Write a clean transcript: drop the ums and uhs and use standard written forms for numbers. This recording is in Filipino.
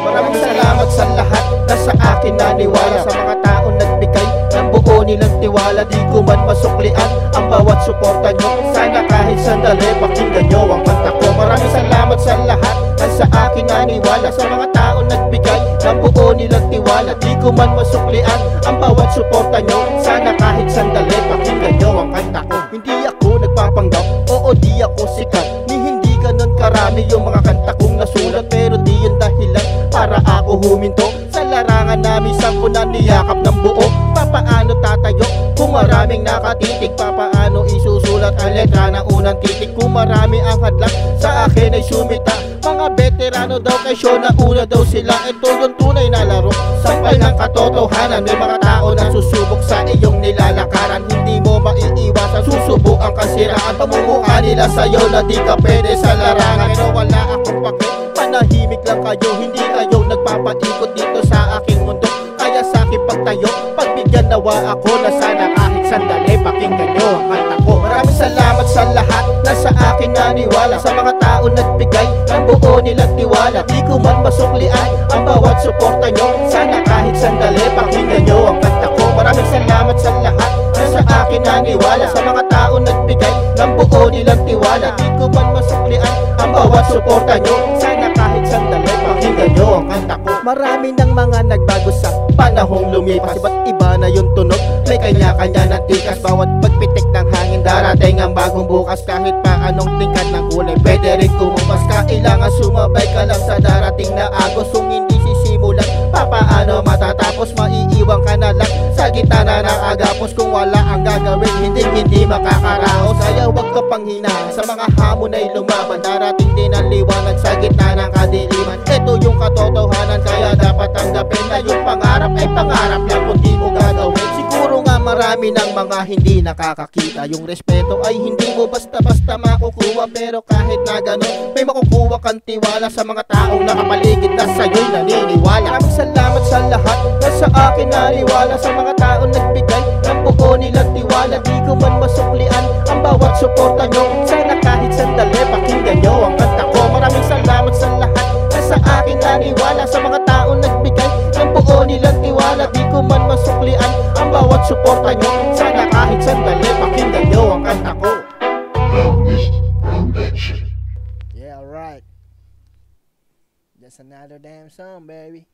Maraming salamat sa lahat na sa akin naniwala, sa mga taong nagbigay ng buo nilang tiwala. Di ko man masuklian ang bawat suporta nyo. Sana kahit sandali pakinggan nyo ang kanta ko. Maraming salamat sa lahat na sa akin naniwala, sa mga taong nagbigay ng buo nilang tiwala. Di ko man masuklian ang bawat suporta nyo. Sana kahit sandali pakinggan nyo ang kanta ko. Hindi ako nagpapanggap, oo di ako sikat, ni hindi ganon karami yung mga kanta kong nasulat. Pero di yun dahilan para ako huminto sa larangan namin. Saan ko na niyakap ng buo? Papaano tatayo kung maraming nakatitig? Papaano isusulat ang letra ng unang titik kung marami ang hadlang sa akin ay sumita? Mga veterano daw kay show na una daw sila. Ito yung tunay na laro, sampal ng katotohanan. May mga tao na susubok sa iyong nilalakaran. Hindi mo maiiwasan, susubok ang kasiraan. Pamumukha nila sa'yo na di ka pwede sa larangan. Pero wala akong pake, panahimik lang kayo. Hindi kayo nagpapaikot dito sa aking mundo. Kaya sa aking pagtayo, pagbigyan nawa ako na sana kahit sandali pakinggan nyo ang kanta ko. Maraming salamat sa lahat na sa akin naniwala, sa mga tao nagbigay ng buo nilang tiwala. Di ko man masuklian ang bawat suporta nyo. Sana kahit sandali pakinggan nyo ang kanta ko. Maraming salamat sa lahat na sa akin naniwala, sa mga tao nagbigay ng buo nilang tiwala. Di ko man masuklian ang bawat suporta nyo. Sana kahit sandali pakinggan nyo ang kanta ko. Marami ng mga nagbago sa panahong lumipas, iba't iba na yung tunog, may kanya-kanya ng tikas. Bawat pagpitik ng hangin, darating ang bagong bukas. Kahit pa anong tingkat ng kulay, pwede rin kumupas. Kailangan sumabay ka lang sa darating na agos. Kung hindi sisimulan, papaano matatapos? Maiiwan ka na lang sa gitna ng agapos. Kung wala ang gagawin, hindi makakaraos. Kaya huwag ka pang hinaan, sa mga hamon ay lumaban. Darating din ang liwanag sa gitna ng kadiliman. Ito yung katotohanan, kaya dapat tanggapin na yung pangarap ay pangarap lang kung di mo gagawin. Siguro nga marami ng mga hindi nakakakita, yung respeto ay hindi mo basta-basta makukuha. Pero kahit na gano'n, may makukuha kang tiwala sa mga taong nakapaligid na sa'yo'y naniniwala. Maraming salamat sa lahat na sa akin naniwala, sa mga taong nagbigay ng buo nilang tiwala. Di ko man masuklian ang bawat suporta nyo. Sana kahit sandali pakinggan nyo ang kanta ko. Maraming salamat sa lahat na sa akin naniwala, sa mga taong nagbigay ng buo nilang tiwala. Di ko man masuklian ang bawat suporta nyo. Sana kahit sandali pakinggan nyo ang kanta ko. Yeah, alright. Just another damn song, baby.